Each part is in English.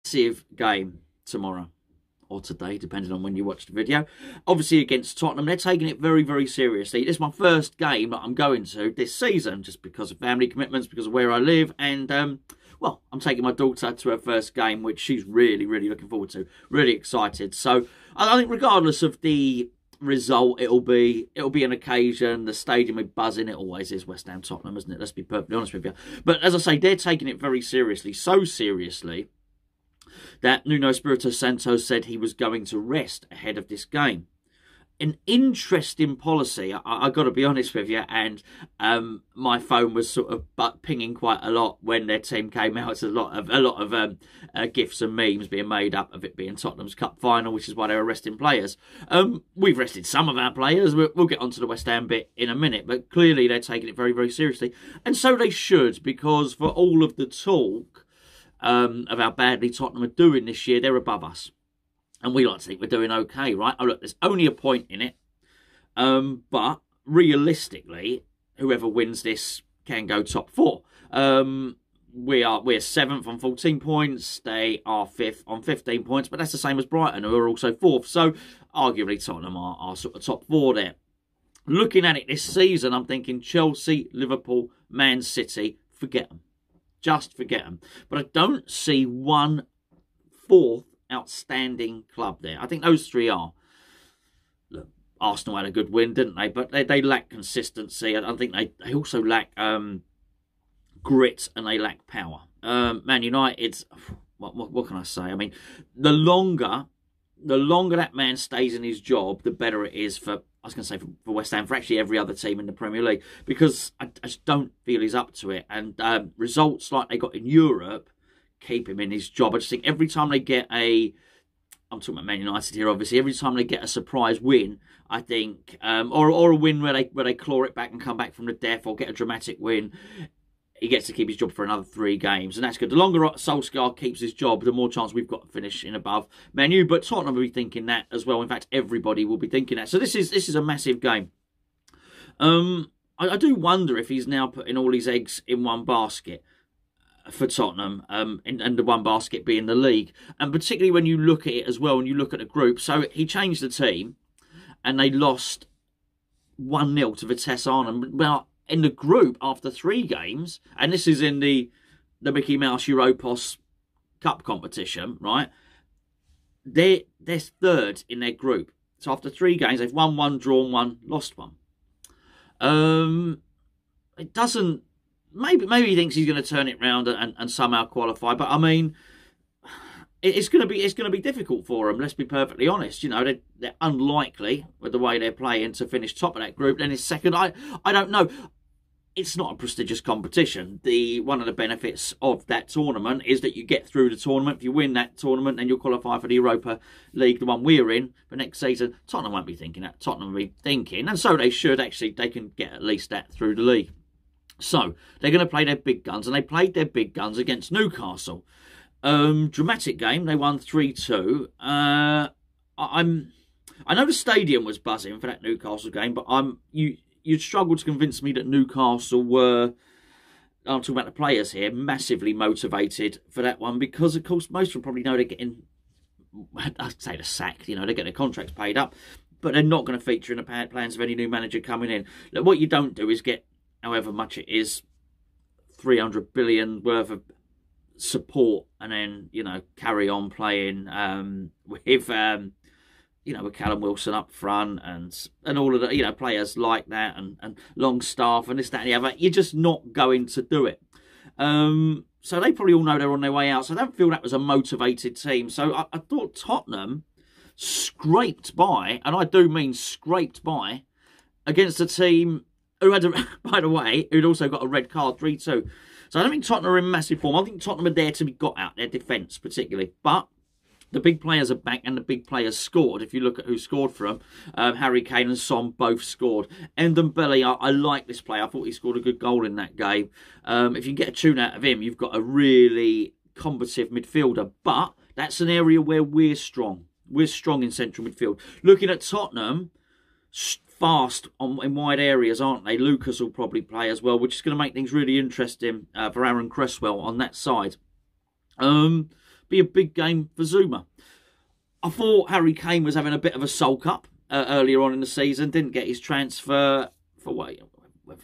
massive game tomorrow, or today, depending on when you watch the video. Obviously against Tottenham, they're taking it very, very seriously. This is my first game that I'm going to this season, just because of family commitments, because of where I live, and well, I'm taking my daughter to her first game, which she's really, really looking forward to. Really excited. So I think regardless of the result, it'll be an occasion. The stadium will be buzzing. It always is. West Ham Tottenham, isn't it? Let's be perfectly honest with you. But as I say, they're taking it very seriously. So seriously that Nuno Espirito Santo said he was going to rest ahead of this game. An interesting policy, I got to be honest with you, and my phone was sort of pinging quite a lot when their team came out. It's a lot of gifs and memes being made up of it being Tottenham's Cup final, which is why they were resting players. We've rested some of our players. We'll get onto the West Ham bit in a minute, but clearly they're taking it very, very seriously, and so they should, because for all of the talk of how badly Tottenham are doing this year, they're above us. And we like to think we're doing okay, right? Oh, look, there's only a point in it. But realistically, whoever wins this can go top four. We're 7th on 14 points. They are 5th on 15 points. But that's the same as Brighton, who are also 4th. So arguably Tottenham are sort of top four there. Looking at it this season, I'm thinking Chelsea, Liverpool, Man City, forget them. Just forget them. But I don't see one fourth outstanding club there. I think those three are. Look, Arsenal had a good win, didn't they? But they lack consistency. I think they also lack grit, and they lack power. Man United, what can I say? I mean, the longer that man stays in his job, the better it is for, I was going to say for West Ham, for actually every other team in the Premier League, because I just don't feel he's up to it. And results like they got in Europe keep him in his job. I just think every time they get I'm talking about Man United here, obviously, every time they get a surprise win, I think, or a win where they claw it back and come back from the death, or get a dramatic win, he gets to keep his job for another 3 games, and that's good. The longer Solskjaer keeps his job, the more chance we've got to finish in above Man U. But Tottenham will be thinking that as well. In fact, everybody will be thinking that. So this is a massive game. I do wonder if he's now putting all his eggs in one basket for Tottenham, and the one basket being the league. And particularly when you look at it as well, when you look at the group. So he changed the team, and they lost 1-0 to Vitesse Arnhem. Well, in the group after 3 games, and this is in the Mickey Mouse Europos Cup competition, right? They're 3rd in their group. So after 3 games, they've won 1, drawn 1, lost 1. It doesn't. Maybe he thinks he's going to turn it round and somehow qualify. But I mean, it's going to be difficult for them. Let's be perfectly honest. You know, they're unlikely with the way they're playing to finish top of that group. Then it's second. I don't know. It's not a prestigious competition. One of the benefits of that tournament is that you get through the tournament. If you win that tournament, then you'll qualify for the Europa League, the one we're in, for next season. Tottenham won't be thinking that. Tottenham will be thinking, and so they should actually. They can get at least that through the league. So they're going to play their big guns, and they played their big guns against Newcastle. Dramatic game. They won 3-2. I know the stadium was buzzing for that Newcastle game, but you'd struggle to convince me that Newcastle were, I'm talking about the players here, massively motivated for that one, because of course most of them probably know they're getting, I'd say, the sack. You know, they're getting their contracts paid up, but they're not going to feature in the plans of any new manager coming in. Look, what you don't do is get, however much it is, 300 billion worth of support, and then, you know, carry on playing with with Callum Wilson up front and all of the, you know, players like that, and Longstaff and this, that and the other. You're just not going to do it. So they probably all know they're on their way out. So I don't feel that was a motivated team. So I thought Tottenham scraped by, and I do mean scraped by, against a team who had, by the way, who'd also got a red card, 3-2. So I don't think Tottenham are in massive form. I think Tottenham are there to be got out, their defence particularly. But the big players are back, and the big players scored. If you look at who scored for them, Harry Kane and Son both scored. Ndombele, I like this player. I thought he scored a good goal in that game. If you get a tune out of him, you've got a really combative midfielder. But that's an area where we're strong. We're strong in central midfield. Looking at Tottenham, fast in wide areas, aren't they? Lucas will probably play as well, which is going to make things really interesting for Aaron Cresswell on that side. be a big game for Zuma. I thought Harry Kane was having a bit of a sulk up earlier on in the season. Didn't get his transfer for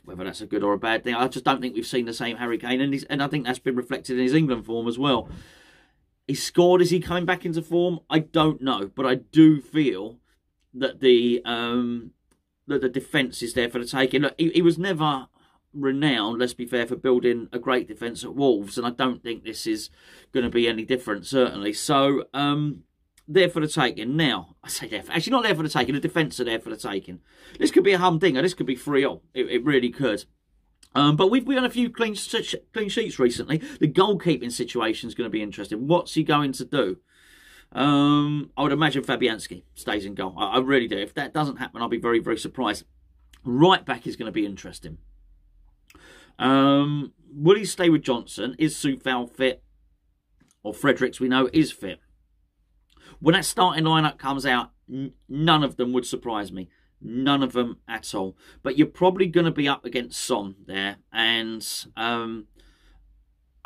whether that's a good or a bad thing. I just don't think we've seen the same Harry Kane, and I think that's been reflected in his England form as well. He scored. Is he coming back into form? I don't know, but I do feel that the defence is there for the taking. Look, he was never renowned, let's be fair, for building a great defence at Wolves, and I don't think this is going to be any different, certainly. So, there for the taking. Now, I say there for, actually not there for the taking, the defence are there for the taking. This could be a humdinger, this could be 3-0. It really could. But we've had a few clean sheets recently. The goalkeeping situation is going to be interesting. What's he going to do? I would imagine Fabianski stays in goal. I really do. If that doesn't happen, I'll be very, very surprised. Right back is going to be interesting. Will he stay with Johnson? Is Soufal fit? Or Fredericks, we know, is fit. When that starting lineup comes out, none of them would surprise me. None of them at all. But you're probably going to be up against Son there. And I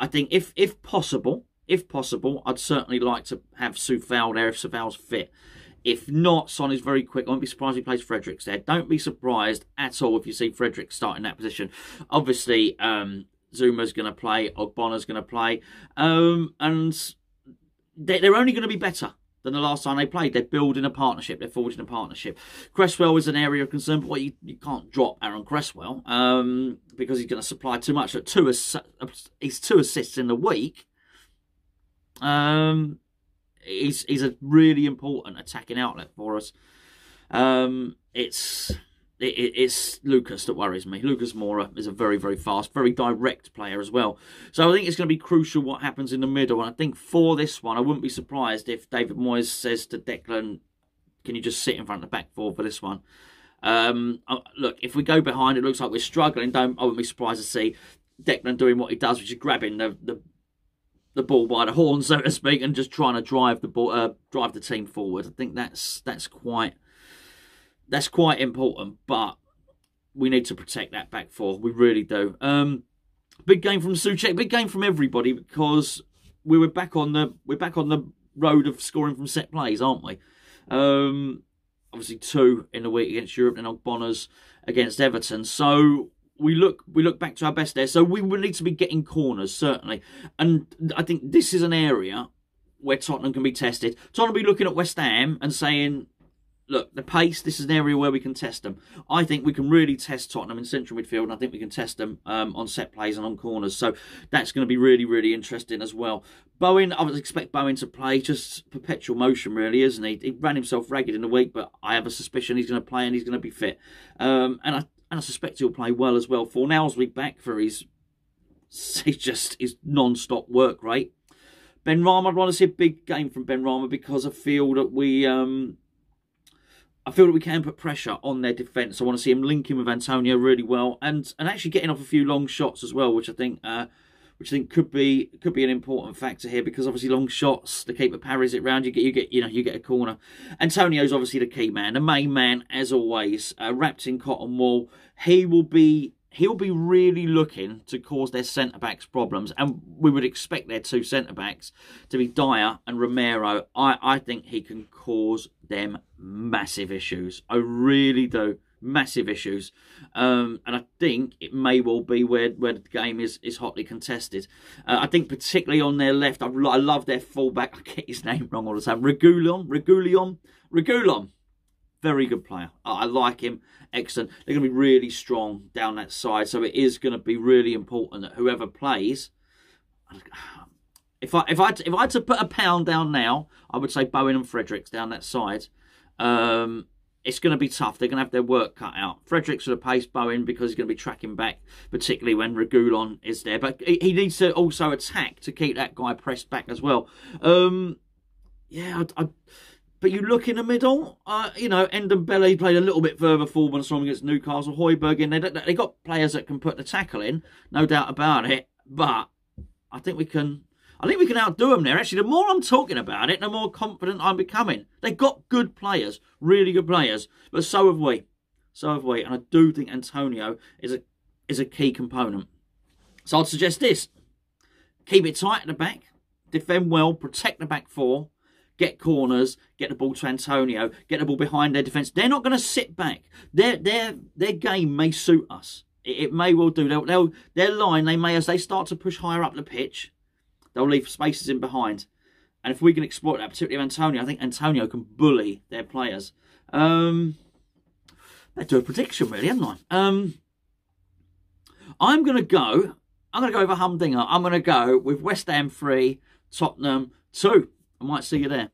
think if possible, I'd certainly like to have Soufal there if Soufal's fit. If not, Son is very quick. I won't be surprised if he plays Fredericks there. Don't be surprised at all if you see Fredericks start in that position. Obviously, Zuma's going to play. Ogbonna's going to play. And they're only going to be better than the last time they played. They're building a partnership. They're forging a partnership. Cresswell is an area of concern, but you can't drop Aaron Cresswell because he's going to supply too much. He's 2 assists in the week. He's a really important attacking outlet for us. It's Lucas that worries me. Lucas Moura is a very, very fast, very direct player as well. So I think it's going to be crucial what happens in the middle. And I think for this one, I wouldn't be surprised if David Moyes says to Declan, can you just sit in front of the back four for this one? Look, if we go behind, it looks like we're struggling. I wouldn't be surprised to see Declan doing what he does, which is grabbing the ball by the horn, so to speak, and just trying to drive the team forward. I think that's quite important, but we need to protect that back four. We really do. Big game from Souček, big game from everybody, because we're back on the road of scoring from set plays, aren't we? Obviously 2 in the week against Europe and Ogbonna's against Everton. So we look back to our best there. So we will need to be getting corners, certainly. And I think this is an area where Tottenham can be tested. Tottenham will be looking at West Ham and saying, look, the pace, this is an area where we can test them. I think we can really test Tottenham in central midfield, and I think we can test them on set plays and on corners. So that's going to be really, really interesting as well. Bowen, I would expect Bowen to play just perpetual motion, really, isn't he? He ran himself ragged in the week, but I have a suspicion he's going to play and he's going to be fit. And I suspect he'll play well as well. Fornals will be back for his non-stop work rate. Ben Rama, I'd want to see a big game from Ben Rama because I feel that we can put pressure on their defence. I want to see him linking with Antonio really well, and actually getting off a few long shots as well, which I think could be an important factor here, because obviously long shots, the keeper parries it round, you get a corner. Antonio's obviously the key man, the main man as always, wrapped in cotton wool. He'll be really looking to cause their centre-backs problems, and we would expect their 2 centre-backs to be Dyer and Romero. I think he can cause them massive issues. I really do. Massive issues. And I think it may well be where the game is hotly contested. I think particularly on their left, I love their fullback. I get his name wrong all the time. Reguilon. Very good player. I like him. Excellent. They're going to be really strong down that side. So it is going to be really important that whoever plays... If I had to put a pound down now, I would say Bowen and Fredericks down that side. It's going to be tough. They're going to have their work cut out. Fredericks would have paced Bowen because he's going to be tracking back, particularly when Reguilon is there. But he needs to also attack to keep that guy pressed back as well. But you look in the middle, Ndombele played a little bit further forward when I saw him against Newcastle. Højbjerg in there. They got players that can put the tackle in, no doubt about it. But I think we can outdo them there. Actually, the more I'm talking about it, the more confident I'm becoming. They've got good players, really good players, but so have we. And I do think Antonio is a key component. So I'd suggest this. Keep it tight at the back. defend well, protect the back four, get corners, get the ball to Antonio, get the ball behind their defence. They're not going to sit back. Their game may suit us. It may well do. Their line, they may, as they start to push higher up the pitch, they'll leave spaces in behind. And if we can exploit that, particularly Antonio, I think Antonio can bully their players. Let's do a prediction, really, haven't I? I'm going to go with a humdinger. I'm going to go with West Ham 3, Tottenham 2. I might see you there.